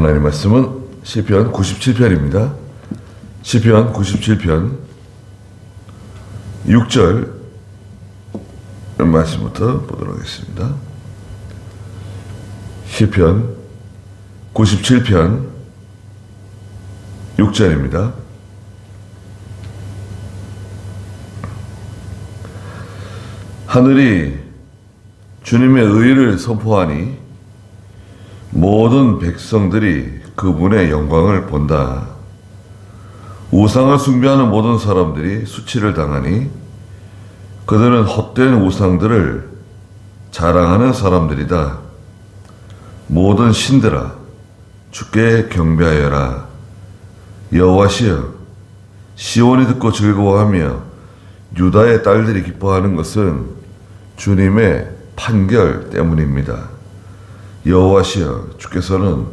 하나님 말씀은 시편 97편입니다. 시편 97편 6절 말씀부터 보도록 하겠습니다. 시편 97편 6절입니다. 하늘이 주님의 의를 선포하니 모든 백성들이 그분의 영광을 본다. 우상을 숭배하는 모든 사람들이 수치를 당하니 그들은 헛된 우상들을 자랑하는 사람들이다. 모든 신들아 주께 경배하여라. 여호와시여 시온이 듣고 즐거워하며 유다의 딸들이 기뻐하는 것은 주님의 판결 때문입니다. 여호와시여 주께서는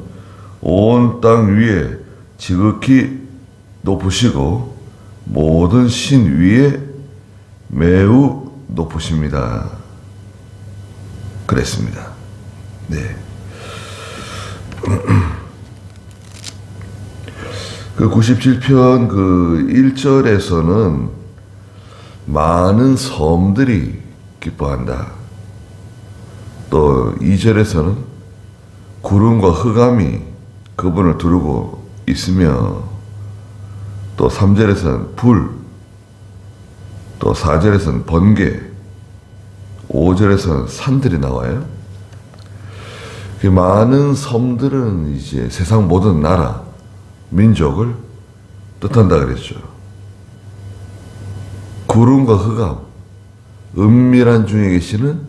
온 땅 위에 지극히 높으시고 모든 신 위에 매우 높으십니다. 그랬습니다. 네. 그 97편 그 1절에서는 많은 섬들이 기뻐한다. 또 2절에서는 구름과 흑암이 그분을 두르고 있으며, 또 3절에서는 불, 또 4절에서는 번개, 5절에서는 산들이 나와요. 그 많은 섬들은 이제 세상 모든 나라, 민족을 뜻한다 그랬죠. 구름과 흑암, 은밀한 중에 계시는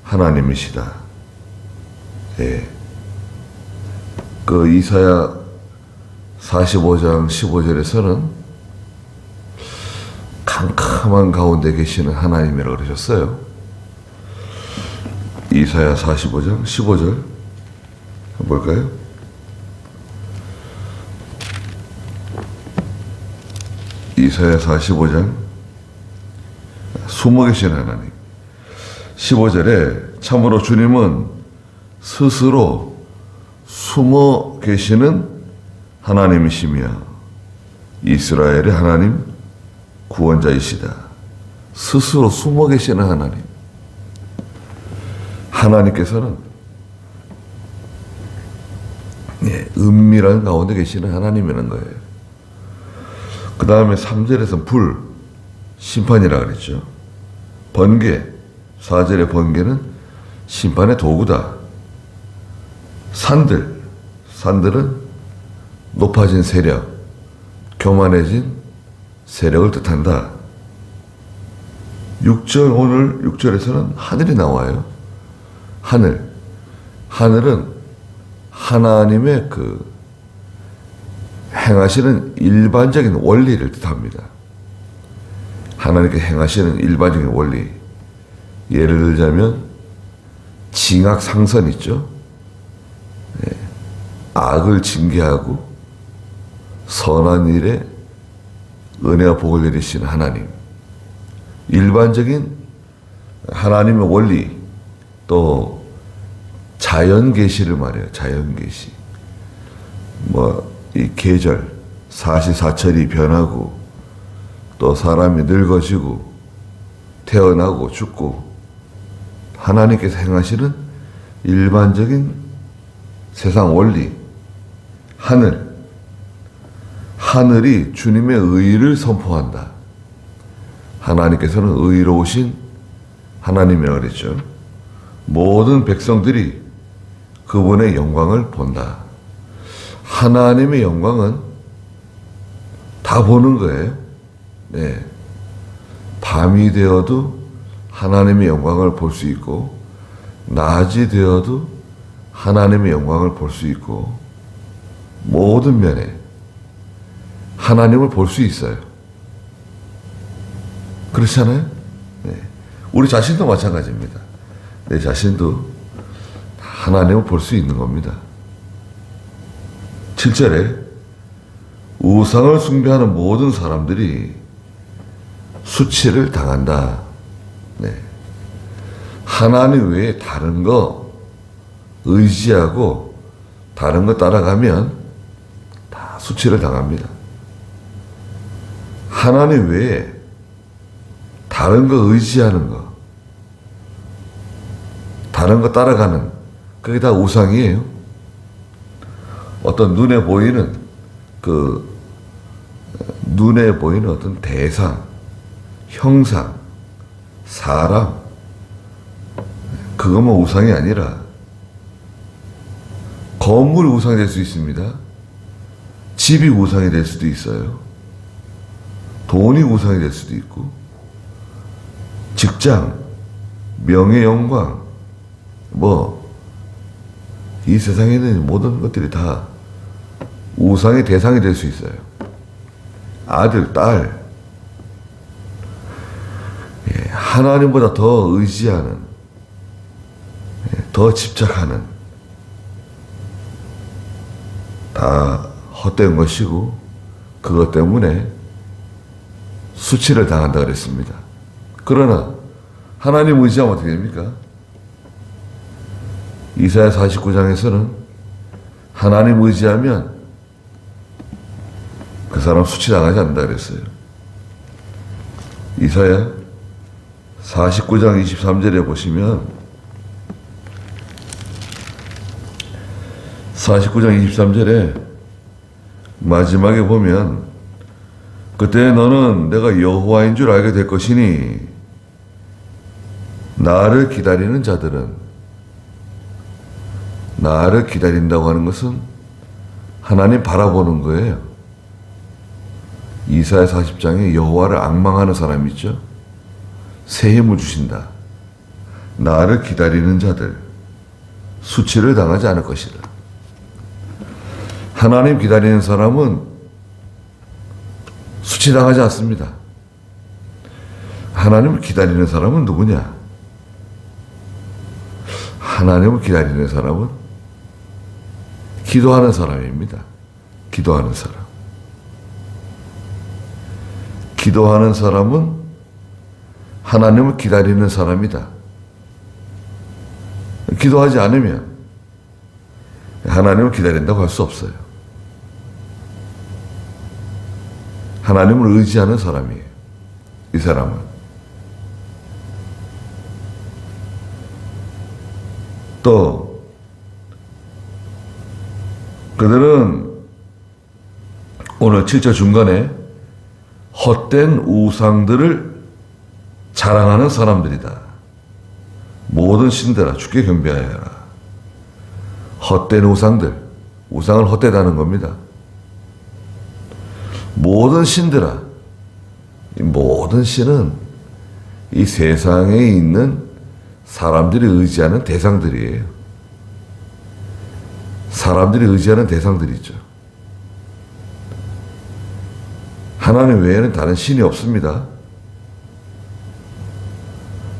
하나님이시다. 예. 그 이사야 45장 15절에서는 캄캄한 가운데 계시는 하나님이라고 그러셨어요. 이사야 45장 15절 볼까요? 이사야 45장 숨어 계시는 하나님. 15절에 참으로 주님은 스스로 숨어 계시는 하나님이시며 이스라엘의 하나님 구원자이시다. 스스로 숨어 계시는 하나님. 하나님께서는 은밀한 가운데 계시는 하나님이라는 거예요. 그 다음에 3절에서 불, 심판이라 그랬죠. 번개, 4절의 번개는 심판의 도구다. 산들은 높아진 세력, 교만해진 세력을 뜻한다. 6절, 오늘 6절에서는 하늘이 나와요. 하늘은 하나님의 그 행하시는 일반적인 원리를 뜻합니다. 하나님께 행하시는 일반적인 원리. 예를 들자면 징악상선 있죠. 악을 징계하고 선한 일에 은혜와 복을 내리시는 하나님. 일반적인 하나님의 원리, 또 자연계시를 말해요. 자연계시. 이 계절, 사시사철이 변하고, 또 사람이 늙어지고, 태어나고 죽고, 하나님께서 행하시는 일반적인 세상 원리. 하늘이 주님의 의를 선포한다. 하나님께서는 의로우신 하나님이라고 그랬죠. 모든 백성들이 그분의 영광을 본다. 하나님의 영광은 다 보는 거예요. 네. 밤이 되어도 하나님의 영광을 볼 수 있고, 낮이 되어도 하나님의 영광을 볼 수 있고, 모든 면에 하나님을 볼 수 있어요. 그렇잖아요? 네. 우리 자신도 마찬가지입니다. 내 자신도 하나님을 볼 수 있는 겁니다. 7절에 우상을 숭배하는 모든 사람들이 수치를 당한다. 네. 하나님 외에 다른 거 의지하고 다른 거 따라가면 다 수치를 당합니다. 하나님 외에 다른 거 의지하는 거, 다른 거 따라가는, 그게 다 우상이에요. 어떤 눈에 보이는 어떤 대상, 형상, 사람, 그것만 우상이 아니라 건물이 우상이 될 수 있습니다. 집이 우상이 될 수도 있어요. 돈이 우상이 될 수도 있고, 직장, 명예, 영광, 이 세상에 있는 모든 것들이 다 우상의 대상이 될 수 있어요. 아들, 딸, 하나님보다 더 의지하는, 더 집착하는, 다 헛된 것이고, 그것 때문에 수치를 당한다 그랬습니다. 그러나 하나님 의지하면 어떻게 됩니까? 이사야 49장에서는 하나님 의지하면 그 사람 수치 당하지 않는다 그랬어요. 이사야 49장 23절에 보시면 49장 23절에 마지막에 보면 그때 너는 내가 여호와인 줄 알게 될 것이니 나를 기다리는 자들은, 나를 기다린다고 하는 것은 하나님 바라보는 거예요. 이사야 40장에 여호와를 앙망하는 사람이 있죠. 새 힘을 주신다. 나를 기다리는 자들 수치를 당하지 않을 것이다. 하나님 기다리는 사람은 수치당하지 않습니다. 하나님을 기다리는 사람은 누구냐? 하나님을 기다리는 사람은 기도하는 사람입니다. 기도하는 사람. 기도하는 사람은 하나님을 기다리는 사람이다. 기도하지 않으면 하나님을 기다린다고 할 수 없어요. 하나님을 의지하는 사람이에요. 이 사람은. 또 그들은 오늘 7절 중간에 헛된 우상들을 자랑하는 사람들이다. 모든 신들아 주께 경배하여라. 헛된 우상들, 우상을 헛되다는 겁니다. 모든 신들아, 이 모든 신은 이 세상에 있는 사람들이 의지하는 대상들이에요. 사람들이 의지하는 대상들이죠. 하나님 외에는 다른 신이 없습니다.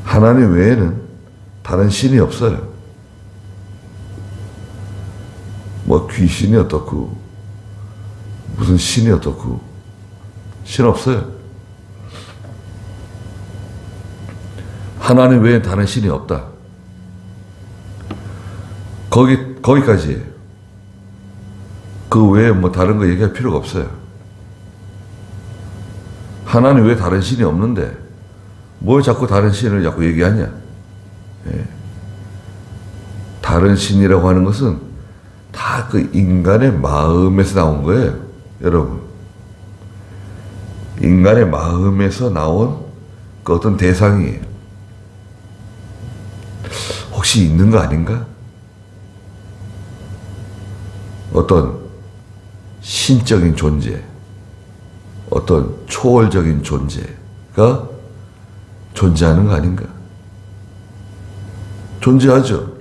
하나님 외에는 다른 신이 없어요. 귀신이 어떻고 무슨 신이 어떻고 신 없어요. 하나님 외에 다른 신이 없다. 거기까지예요. 그 외에 다른 거 얘기할 필요가 없어요. 하나님 외에 다른 신이 없는데 뭘 자꾸 다른 신을 자꾸 얘기하냐? 다른 신이라고 하는 것은 다 그 인간의 마음에서 나온 거예요, 여러분. 인간의 마음에서 나온 그 어떤 대상이에요. 혹시 있는 거 아닌가? 어떤 신적인 존재, 어떤 초월적인 존재가 존재하는 거 아닌가? 존재하죠.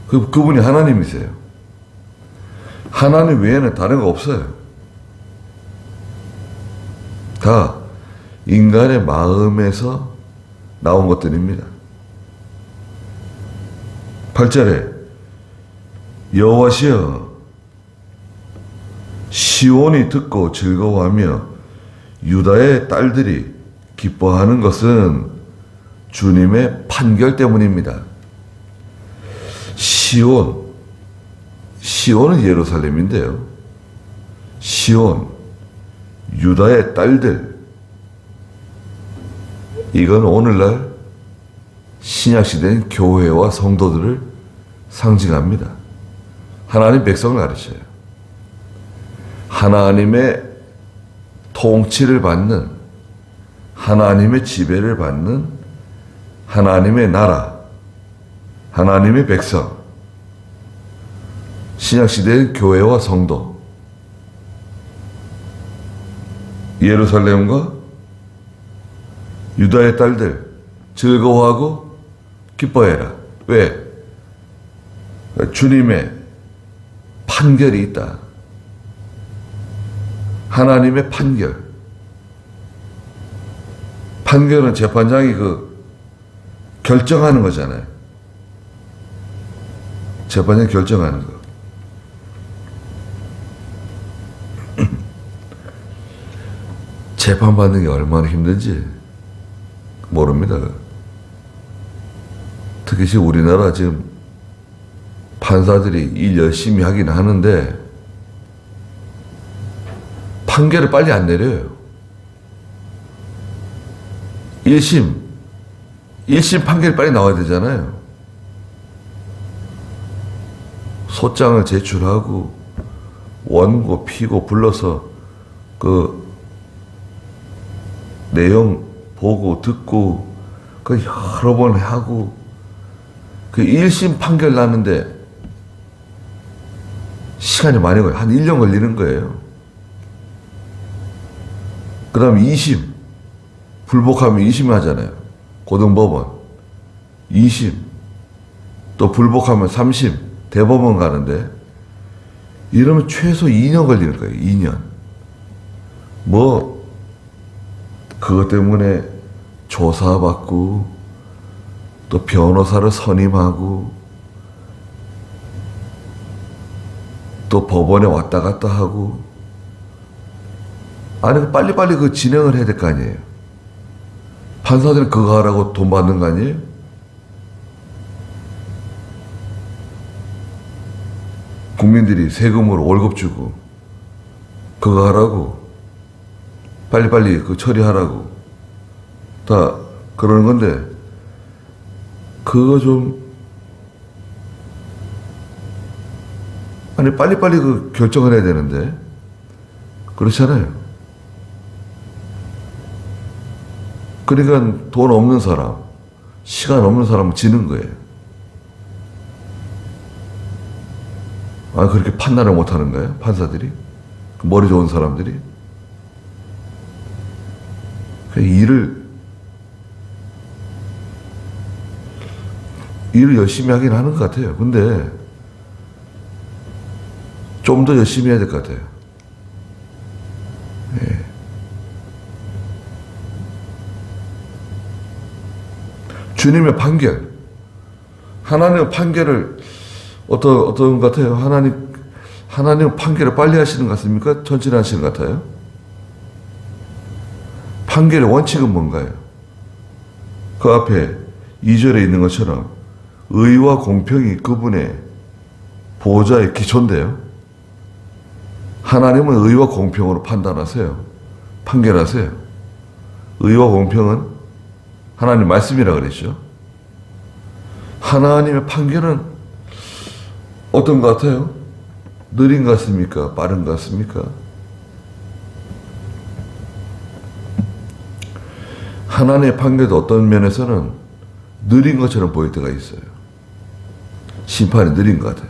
그분이 하나님이세요. 하나님 외에는 다른 거 없어요. 다 인간의 마음에서 나온 것들입니다. 8절에 여호와시여 시온이 듣고 즐거워하며 유다의 딸들이 기뻐하는 것은 주님의 판결 때문입니다. 시온, 시온은 예루살렘인데요. 시온, 유다의 딸들, 이건 오늘날 신약시대인 교회와 성도들을 상징합니다. 하나님 백성을 가르쳐요. 하나님의 통치를 받는, 하나님의 지배를 받는 하나님의 나라, 하나님의 백성, 신약시대의 교회와 성도, 예루살렘과 유다의 딸들 즐거워하고 기뻐해라. 왜? 주님의 판결이 있다. 하나님의 판결. 판결은 재판장이 결정하는 거잖아요. 재판장이 결정하는 거. 재판받는 게 얼마나 힘든지 모릅니다. 특히 지금 우리나라 지금 판사들이 일 열심히 하긴 하는데 판결을 빨리 안 내려요. 1심 판결이 빨리 나와야 되잖아요. 소장을 제출하고 원고, 피고 불러서 내용 보고 듣고 여러 번 하고 1심 판결 나는데 시간이 많이 걸려요. 한 1년 걸리는 거예요. 그 다음에 2심 불복하면 2심 하잖아요. 고등법원 2심 또 불복하면 3심 대법원 가는데 이러면 최소 2년 걸리는 거예요. 2년. 그것 때문에 조사받고 또 변호사를 선임하고 또 법원에 왔다 갔다 하고 아니 빨리빨리 진행을 해야 될 거 아니에요. 판사들은 그거 하라고 돈 받는 거 아니에요? 국민들이 세금으로 월급 주고 그거 하라고 빨리빨리 처리하라고 다 그러는 건데 그거 좀 아니 빨리빨리 결정을 해야 되는데 그렇잖아요. 그러니까 돈 없는 사람, 시간 없는 사람은 지는 거예요. 그렇게 판단을 못하는 거예요? 판사들이? 머리 좋은 사람들이? 일을 열심히 하긴 하는 것 같아요. 근데 좀 더 열심히 해야 될 것 같아요. 예. 주님의 판결, 하나님의 판결을 어떤 것 같아요? 하나님 판결을 빨리 하시는 것 같습니까? 천천히 하시는 것 같아요? 판결의 원칙은 뭔가요? 그 앞에 2절에 있는 것처럼 의와 공평이 그분의 보호자의 기초인데요. 하나님은 의와 공평으로 판단하세요. 판결하세요. 의와 공평은 하나님 말씀이라 그랬죠. 하나님의 판결은 어떤 것 같아요? 느린 것 같습니까? 빠른 것 같습니까? 하나님의 판결도 어떤 면에서는 느린 것처럼 보일 때가 있어요. 심판이 느린 것 같아요.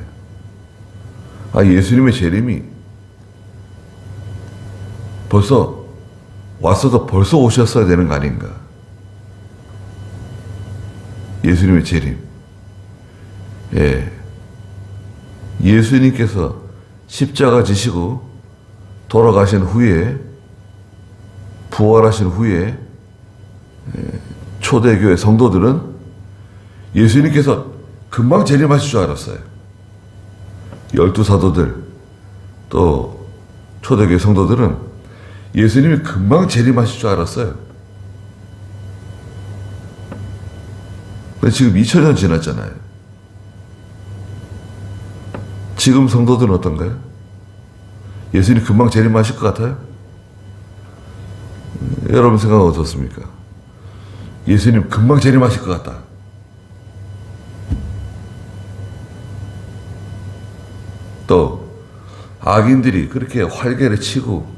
예수님의 재림이 벌써 왔어도 벌써 오셨어야 되는 거 아닌가? 예수님의 재림. 예. 예수님께서 십자가 지시고 돌아가신 후에 부활하신 후에 초대교회 성도들은 예수님께서 금방 재림하실 줄 알았어요. 12사도들 또 초대교회 성도들은 예수님이 금방 재림하실 줄 알았어요. 근데 지금 2000년 지났잖아요. 지금 성도들은 어떤가요? 예수님 금방 재림하실 것 같아요? 여러분 생각은 어떻습니까? 예수님 금방 재림하실 것 같다. 또 악인들이 그렇게 활개를 치고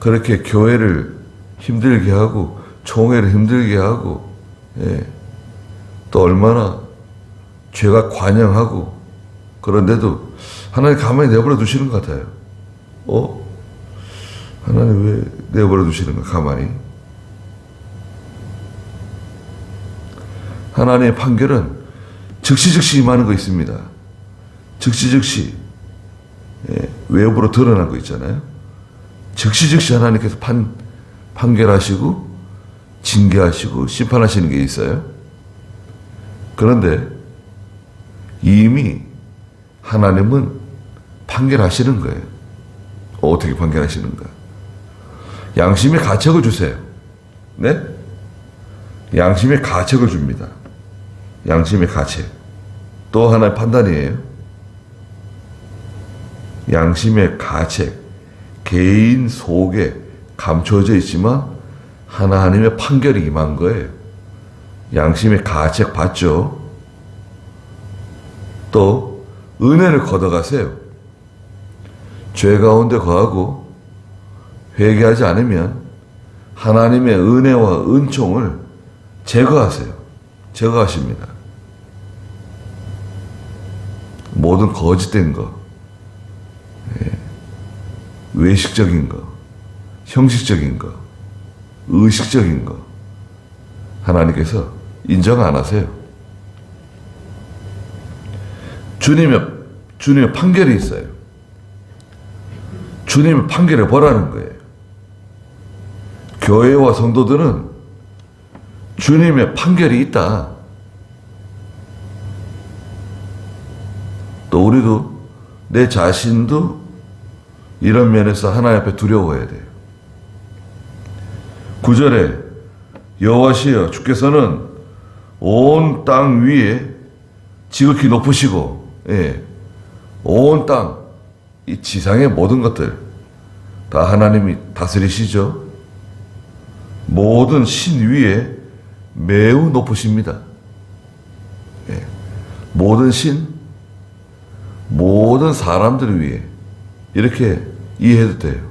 그렇게 교회를 힘들게 하고 총회를 힘들게 하고 또 얼마나 죄가 관영하고 그런데도 하나님 가만히 내버려 두시는 것 같아요. 하나님 왜 내버려 두시는가 가만히. 하나님의 판결은 즉시 임하는 거 있습니다. 즉시 외부로 드러난 거 있잖아요. 즉시 하나님께서 판결하시고 징계하시고 심판하시는 게 있어요. 그런데 이미 하나님은 판결하시는 거예요. 어떻게 판결하시는가? 양심의 가책을 주세요. 네? 양심의 가책을 줍니다. 양심의 가책. 또 하나의 판단이에요. 양심의 가책. 개인 속에 감춰져 있지만 하나님의 판결이 임한 거예요. 양심의 가책 받죠. 또 은혜를 걷어가세요. 죄 가운데 거하고 회개하지 않으면 하나님의 은혜와 은총을 제거하세요. 제거하십니다. 모든 거짓된 거, 외식적인 거, 형식적인 거, 의식적인 거 하나님께서 인정 안 하세요. 주님의 판결이 있어요. 주님의 판결을 보라는 거예요. 교회와 성도들은 주님의 판결이 있다. 또 우리도 내 자신도 이런 면에서 하나님 앞에 두려워해야 돼요. 9절에 여호와시여 주께서는 온 땅 위에 지극히 높으시고 온 땅 이 지상의 모든 것들 다 하나님이 다스리시죠. 모든 신 위에 매우 높으십니다. 모든 신, 모든 사람들 위에 이렇게 이해해도 돼요.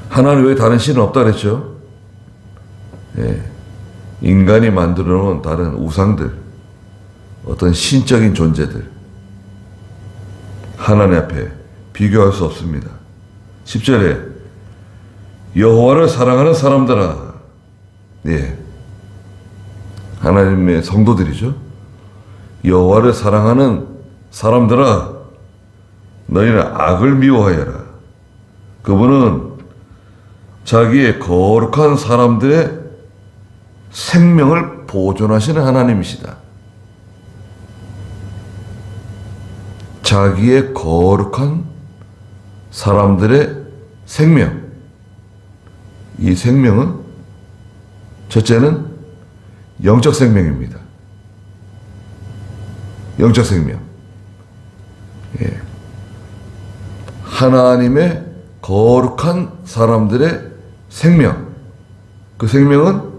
하나님 외에 다른 신은 없다 그랬죠. 인간이 만들어 놓은 다른 우상들, 어떤 신적인 존재들 하나님 앞에 비교할 수 없습니다. 10절에 여호와를 사랑하는 사람들아, 하나님의 성도들이죠. 여호와를 사랑하는 사람들아, 너희는 악을 미워하여라. 그분은 자기의 거룩한 사람들의 생명을 보존하시는 하나님이시다. 자기의 거룩한 사람들의 생명. 이 생명은 첫째는 영적 생명입니다. 영적 생명. 하나님의 거룩한 사람들의 생명. 그 생명은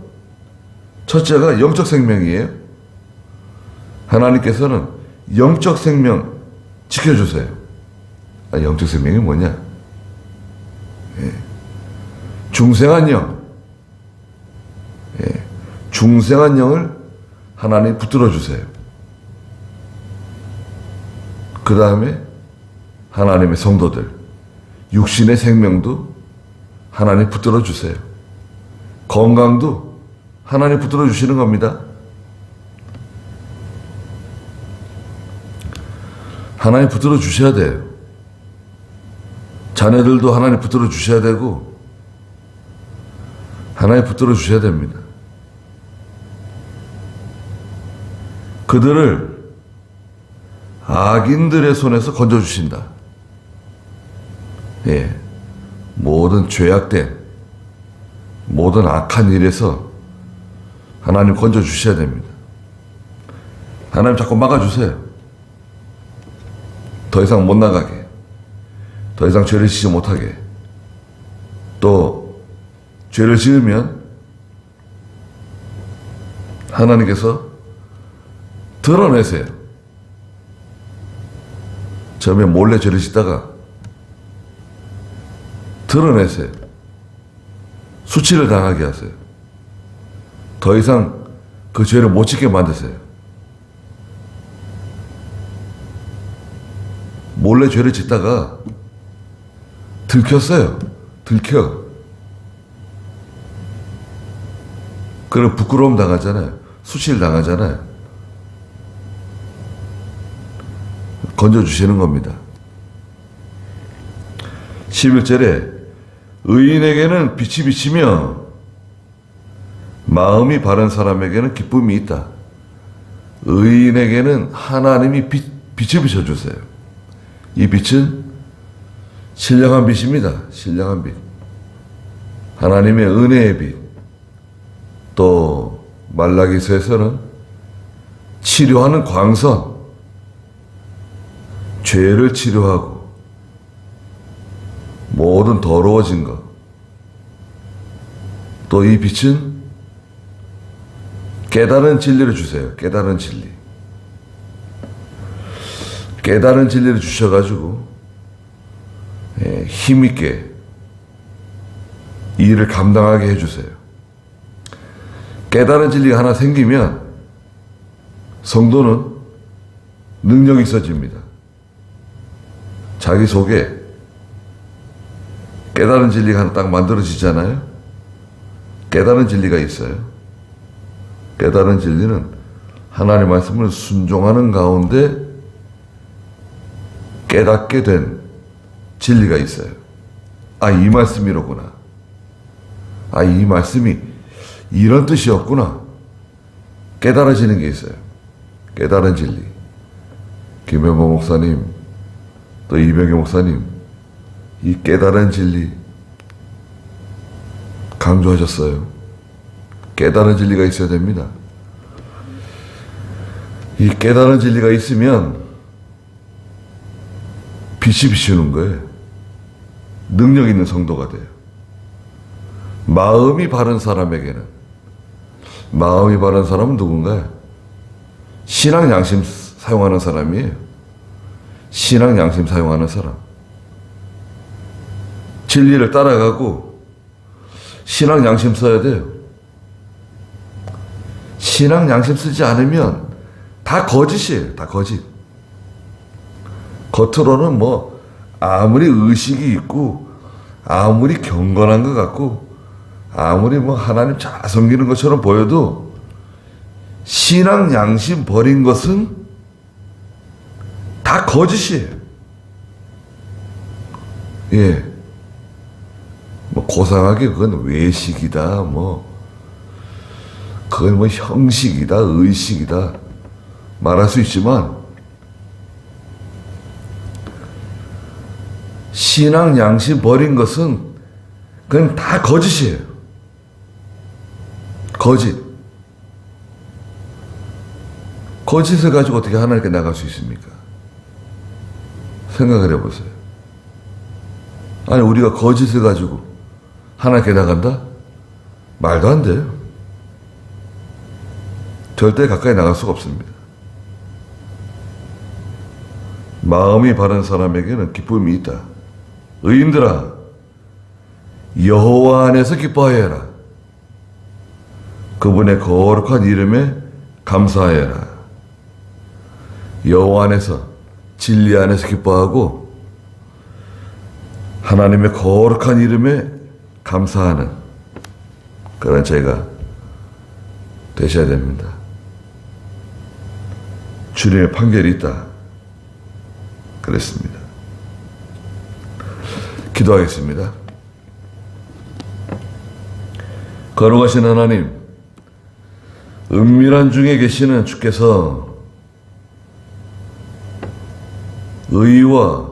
첫째가 영적 생명이에요. 하나님께서는 영적 생명 지켜주세요. 영적 생명이 뭐냐? 중생한 영. 중생한 영을 하나님 붙들어 주세요. 그 다음에 하나님의 성도들, 육신의 생명도 하나님 붙들어 주세요. 건강도 하나님 붙들어 주시는 겁니다. 하나님 붙들어 주셔야 돼요. 자녀들도 하나님 붙들어 주셔야 되고 하나님 붙들어 주셔야 됩니다. 그들을 악인들의 손에서 건져주신다. 모든 죄악된 모든 악한 일에서 하나님 건져주셔야 됩니다. 하나님 자꾸 막아주세요. 더 이상 못 나가게, 더 이상 죄를 지지 못하게. 또 죄를 지으면 하나님께서 드러내세요. 처음에 몰래 죄를 짓다가 드러내세요. 수치를 당하게 하세요. 더 이상 그 죄를 못 짓게 만드세요. 몰래 죄를 짓다가 들켰어요. 들켜. 그럼 부끄러움 당하잖아요. 수치를 당하잖아요. 건져주시는 겁니다. 11절에 의인에게는 빛이 비치며 마음이 바른 사람에게는 기쁨이 있다. 의인에게는 하나님이 빛을 비춰주세요. 이 빛은 신령한 빛입니다. 신령한 빛. 하나님의 은혜의 빛. 또 말라기서에서는 치료하는 광선. 죄를 치료하고 모든 더러워진 것. 또 이 빛은 깨달은 진리를 주세요. 깨달은 진리. 깨달은 진리를 주셔가지고 힘있게 이 일을 감당하게 해주세요. 깨달은 진리가 하나 생기면 성도는 능력이 있어집니다. 자기 속에 깨달은 진리가 하나 딱 만들어지잖아요. 깨달은 진리가 있어요. 깨달은 진리는 하나님의 말씀을 순종하는 가운데 깨닫게 된 진리가 있어요. 아, 이 말씀이로구나. 아, 이 말씀이 이런 뜻이었구나. 깨달아지는 게 있어요. 깨달은 진리. 김현모 목사님, 또 이병희 목사님, 이 깨달은 진리 강조하셨어요. 깨달은 진리가 있어야 됩니다. 이 깨달은 진리가 있으면 빛이 비추는 거예요. 능력 있는 성도가 돼요. 마음이 바른 사람에게는, 마음이 바른 사람은 누군가요? 신앙 양심 사용하는 사람이에요. 신앙 양심 사용하는 사람. 진리를 따라가고 신앙 양심 써야 돼요. 신앙 양심 쓰지 않으면 다 거짓이에요. 다 거짓. 겉으로는 뭐 아무리 의식이 있고 아무리 경건한 것 같고 아무리 뭐 하나님 잘 섬기는 것처럼 보여도 신앙 양심 버린 것은 다 거짓이에요. 예. 뭐 고상하게 그건 외식이다, 그건 뭐 형식이다, 의식이다 말할 수 있지만 신앙 양심 버린 것은 그건 다 거짓이에요. 거짓. 거짓을 가지고 어떻게 하나님께 나갈 수 있습니까? 생각을 해보세요. 아니, 우리가 거짓을 가지고 하나님께 나간다? 말도 안 돼요. 절대 가까이 나갈 수가 없습니다. 마음이 바른 사람에게는 기쁨이 있다. 의인들아, 여호와 안에서 기뻐하여라. 그분의 거룩한 이름에 감사하여라. 여호와 안에서, 진리 안에서 기뻐하고 하나님의 거룩한 이름에 감사하는 그런 저희가 되셔야 됩니다. 주님의 판결이 있다. 그랬습니다. 기도하겠습니다. 거룩하신 하나님, 은밀한 중에 계시는 주께서 의와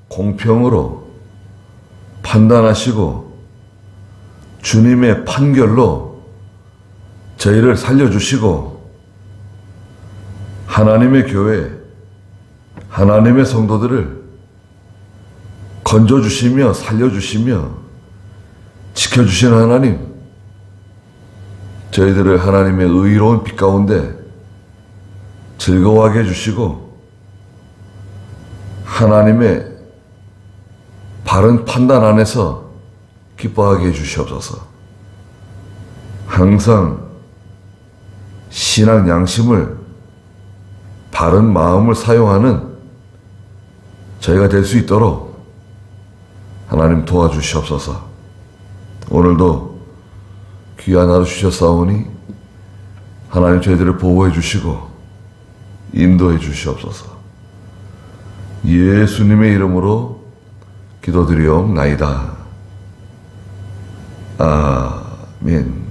공평으로 판단하시고 주님의 판결로 저희를 살려주시고 하나님의 교회, 하나님의 성도들을 건져주시며 살려주시며 지켜주시는 하나님, 저희들을 하나님의 의로운 빛 가운데 즐거워하게 해주시고 하나님의 바른 판단 안에서 기뻐하게 해주시옵소서. 항상 신앙 양심을 바른 마음을 사용하는 저희가 될 수 있도록 하나님 도와주시옵소서. 오늘도 귀한 하루 주셨사오니 하나님 저희들을 보호해 주시고 인도해 주시옵소서. 예수님의 이름으로 기도드리옵나이다. 아멘.